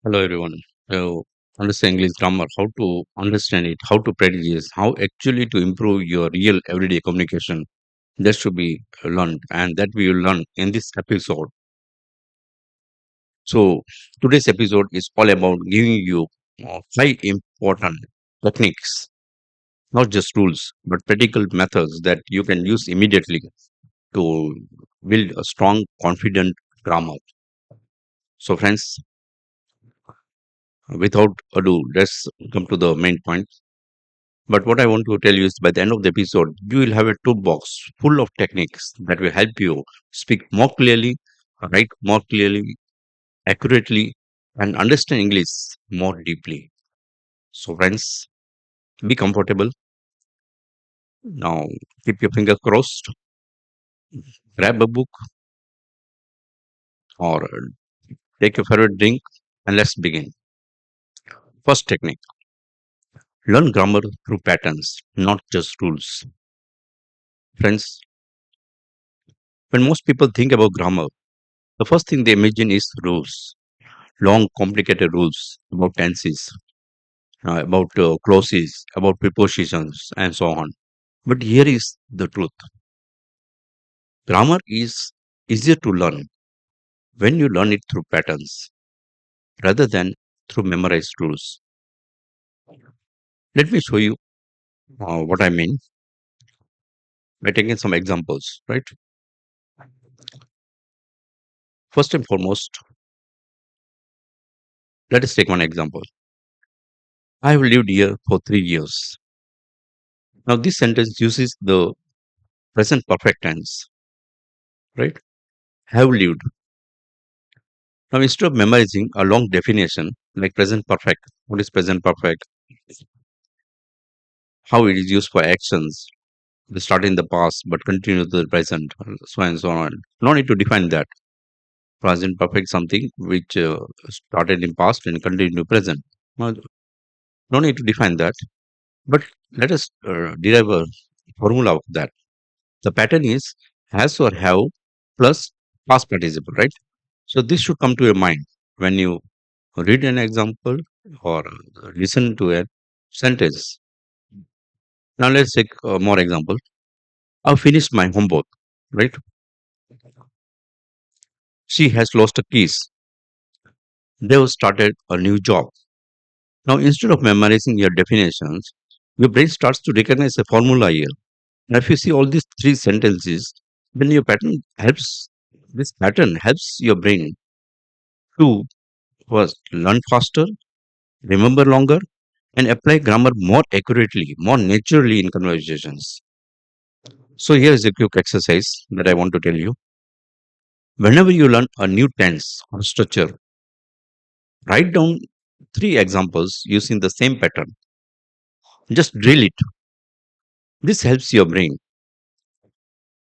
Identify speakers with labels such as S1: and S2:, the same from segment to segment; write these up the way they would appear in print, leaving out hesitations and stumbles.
S1: Hello everyone. Understand English grammar, how to understand it, how to practice, how actually to improve your real everyday communication. That should be learned, and that we will learn in this episode. So today's episode is all about giving you five important techniques, not just rules, but practical methods that you can use immediately to build a strong, confident grammar. So friends, without ado, let's come to the main point. But what I want to tell you is by the end of the episode, you will have a toolbox full of techniques that will help you speak more clearly, write more clearly, accurately, and understand English more deeply. So, friends, be comfortable. Now, keep your fingers crossed, grab a book, or take your favorite drink, and let's begin. First technique, learn grammar through patterns, not just rules. Friends, when most people think about grammar, the first thing they imagine is rules, long, complicated rules about tenses, about clauses, about prepositions, and so on. But here is the truth: grammar is easier to learn when you learn it through patterns rather than through memorized rules. Let me show you what I mean by taking some examples, right? First and foremost, let us take one example. I have lived here for 3 years. Now, this sentence uses the present perfect tense, right? Have lived. Now, instead of memorizing a long definition like present perfect, what is present perfect, how it is used for actions, they start in the past but continue to the present, so and so on. No need to define that. Present perfect something which started in past and continue to present. No, no need to define that. But let us derive a formula of that. The pattern is has or have plus past participle, right? So this should come to your mind when you read an example or listen to a sentence. Now let's take more example. I've finished my homework, right? She has lost her keys. They've started a new job. Now instead of memorizing your definitions, your brain starts to recognize a formula here. Now if you see all these three sentences, then your pattern helps. This pattern helps your brain to first learn faster, remember longer, and apply grammar more accurately, more naturally in conversations. So here is a quick exercise that I want to tell you. Whenever you learn a new tense or structure, write down three examples using the same pattern. Just drill it. This helps your brain,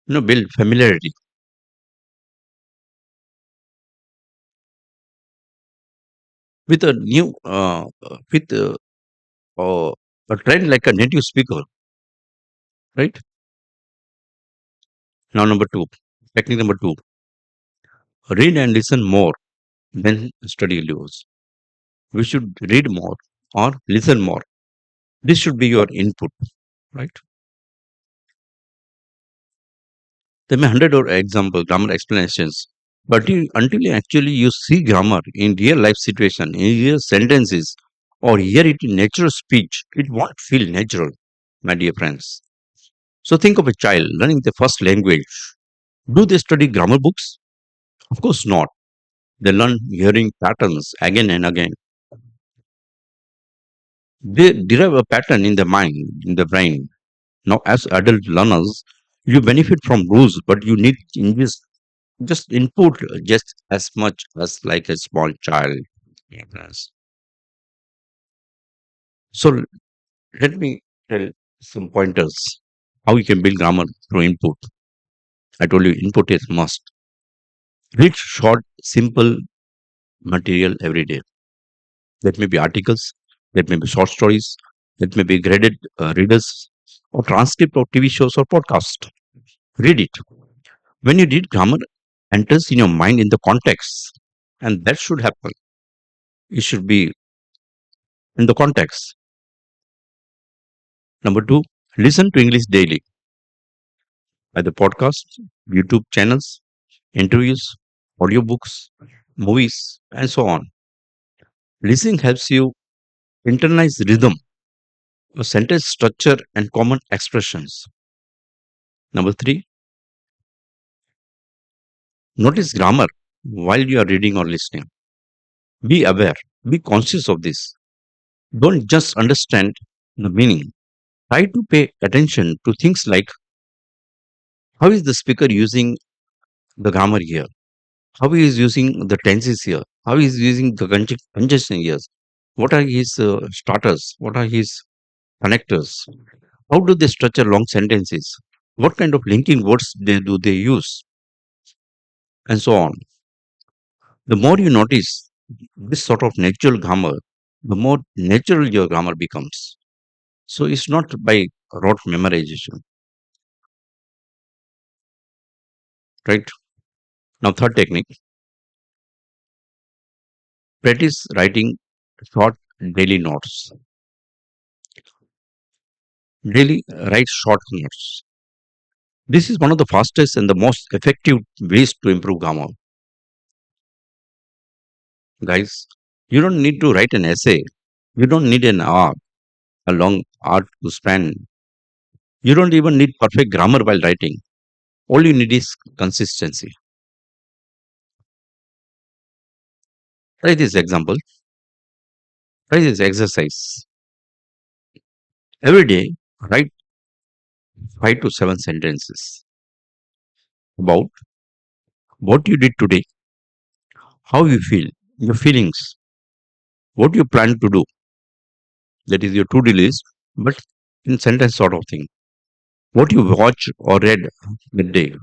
S1: build familiarity with a new, with a trend like a native speaker, right? Now, number two, technique number two, read and listen more than study loose. We should read more or listen more. This should be your input, right? There may 100 or example grammar explanations, but until you actually you see grammar in real life situation, in real sentences, or hear it in natural speech, it won't feel natural, my dear friends. So think of a child learning the first language. Do they study grammar books? Of course not. They learn hearing patterns again and again. They derive a pattern in the mind, in the brain. Now, as adult learners, you benefit from rules, but you need changes, just input just as much as like a small child. Yes. So let me tell some pointers how you can build grammar through input. I told you input is must. Read short, simple material every day. That may be articles, that may be short stories, that may be graded readers, or transcript of TV shows or podcast. Read it. When you read, grammar enters in your mind in the context, and that should happen. It should be in the context. Number two, listen to English daily, either podcasts, YouTube channels, interviews, audiobooks, movies, and so on. Listening helps you internalize rhythm, sentence structure, and common expressions. Number three, notice grammar while you are reading or listening. Be aware, be conscious of this. Don't just understand the meaning. Try to pay attention to things like how is the speaker using the grammar here? How he is using the tenses here? How he is using the conjunction here? What are his starters? What are his connectors? How do they structure long sentences? What kind of linking words do they use? And so on. The more you notice this sort of natural grammar, the more natural your grammar becomes. So it's not by rote memorization, right? Now, third technique, practice writing short daily notes. Daily write short notes. This is one of the fastest and the most effective ways to improve grammar. Guys, you don't need to write an essay. You don't need an hour, a long art to span. You don't even need perfect grammar while writing. All you need is consistency. Try this example. Try this exercise. Every day, write 5 to 7 sentences about what you did today, how you feel, your feelings, what you plan to do. That is your to-do list, but in sentence sort of thing. What you watch or read that day.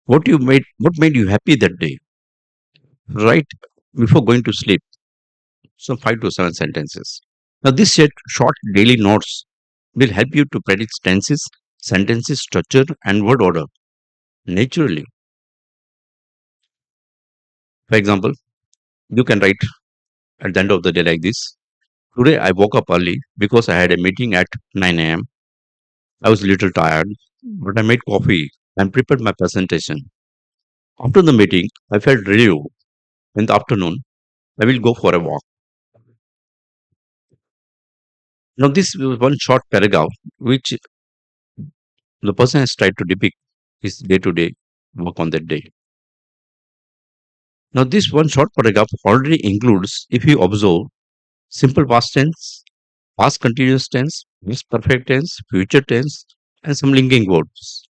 S1: What made you happy that day. Write before going to sleep. So 5 to 7 sentences. Now this set short daily notes will help you to predict tenses, sentences, structure, and word order naturally. For example, you can write at the end of the day like this. Today I woke up early because I had a meeting at 9 a.m. I was a little tired, but I made coffee and prepared my presentation. After the meeting, I felt relieved. In the afternoon, I will go for a walk. Now, this was one short paragraph which the person has tried to depict his day to day work on that day. Now, this one short paragraph already includes, if you observe, simple past tense, past continuous tense, past perfect tense, future tense, and some linking words.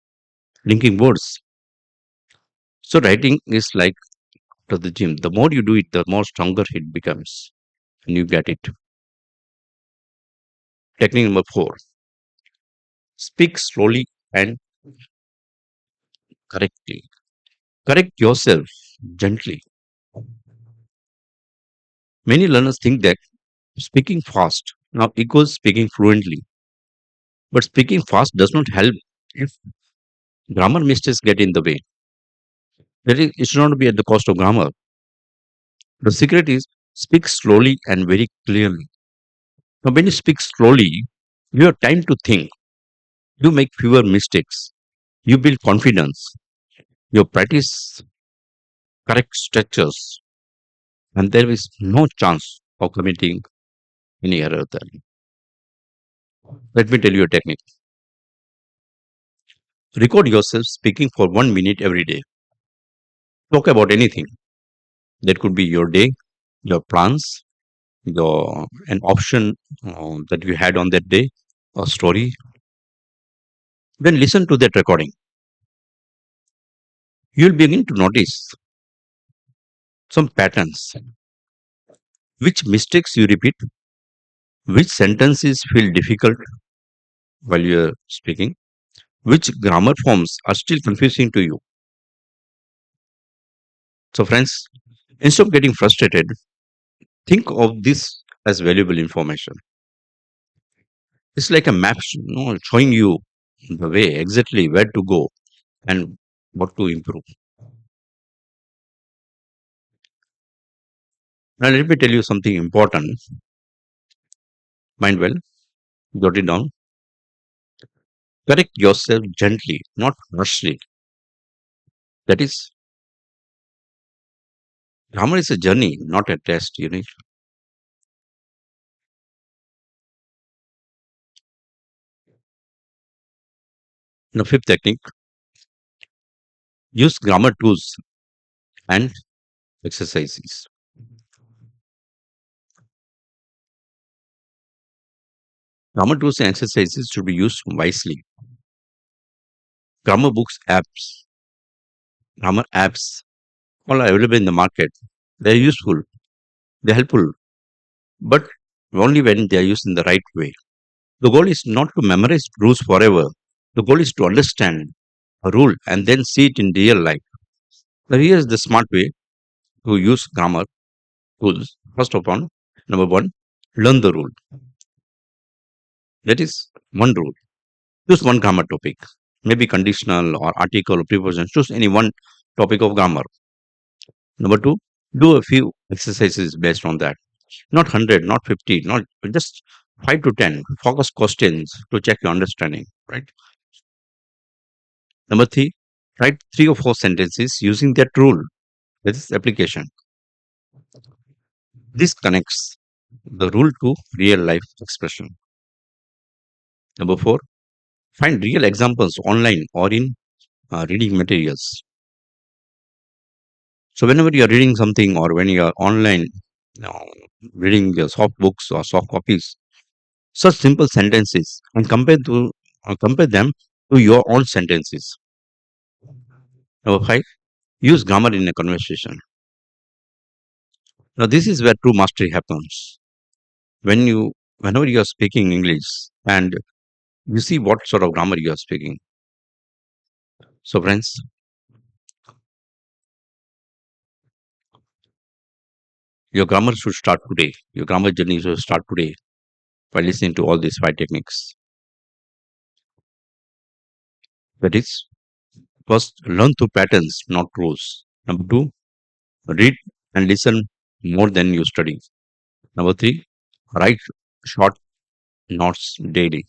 S1: Linking words. So, writing is like to the gym. The more you do it, the more stronger it becomes, and you get it. Technique number four: speak slowly and correctly. Correct yourself gently. Many learners think that speaking fast now equals speaking fluently, but speaking fast does not help if grammar mistakes get in the way. That is, it should not be at the cost of grammar. The secret is speak slowly and very clearly. Now, when you speak slowly, you have time to think. You make fewer mistakes. You build confidence. You practice correct structures, and there is no chance of committing any error there. Let me tell you a technique. Record yourself speaking for 1 minute every day. Talk about anything. That could be your day, your plans, your an option that you had on that day, a story. Then listen to that recording. You'll begin to notice some patterns. Which mistakes you repeat, which sentences feel difficult while you're speaking, which grammar forms are still confusing to you. So, friends, instead of getting frustrated, think of this as valuable information. It's like a map, showing you the way exactly where to go and what to improve. Now, let me tell you something important. Mind well, jot it down. Correct yourself gently, not harshly. That is, grammar is a journey, not a test. The fifth technique: use grammar tools and exercises. Grammar tools and exercises should be used wisely. Grammar books, apps, grammar apps, all are available in the market. They're useful, they're helpful, but only when they are used in the right way. The goal is not to memorize rules forever. The goal is to understand a rule and then see it in real life. Now, here is the smart way to use grammar tools. First of all, number one, learn the rule. That is one rule. Choose one grammar topic, maybe conditional or article or preposition. Choose any one topic of grammar. Number two, do a few exercises based on that. Not 100, not 50, not just 5 to 10 focus questions to check your understanding, right? Number three, write three or four sentences using that rule. That is application. This connects the rule to real life expression. Number four, find real examples online or in reading materials. So whenever you are reading something or when you are online uh, reading your soft books or soft copies, such simple sentences and compare them to your own sentences. Number five, use grammar in a conversation. Now this is where true mastery happens. Whenever you are speaking English and you see what sort of grammar you are speaking. So friends, your grammar should start today. Your grammar journey should start today by listening to all these five techniques. That is, first, learn through patterns, not rules. Number two, read and listen more than you study. Number three, write short notes daily.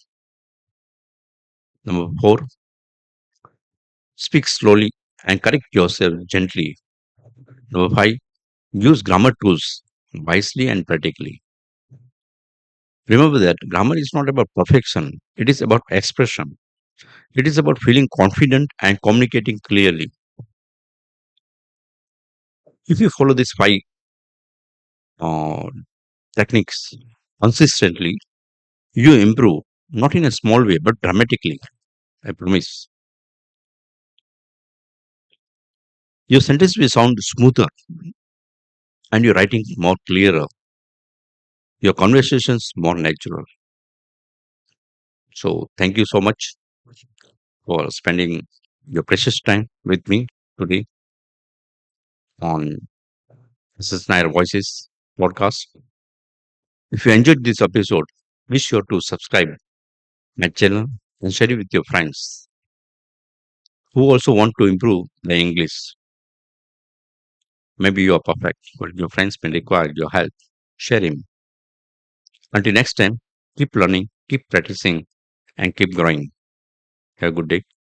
S1: Number four, speak slowly and correct yourself gently. Number five, use grammar tools wisely and practically. Remember that grammar is not about perfection, it is about expression. It is about feeling confident and communicating clearly. If you follow these five uh, techniques consistently, you improve not in a small way but dramatically. I promise. Your sentence will sound smoother and your writing more clearer. Your conversations more natural. So, thank you so much for spending your precious time with me today on SSNAIR Voices podcast. If you enjoyed this episode, be sure to subscribe my channel and share it with your friends who also want to improve their English. Maybe you are perfect, but your friends may require your help. Share him. Until next time, keep learning, keep practicing, and keep growing. Have a good day.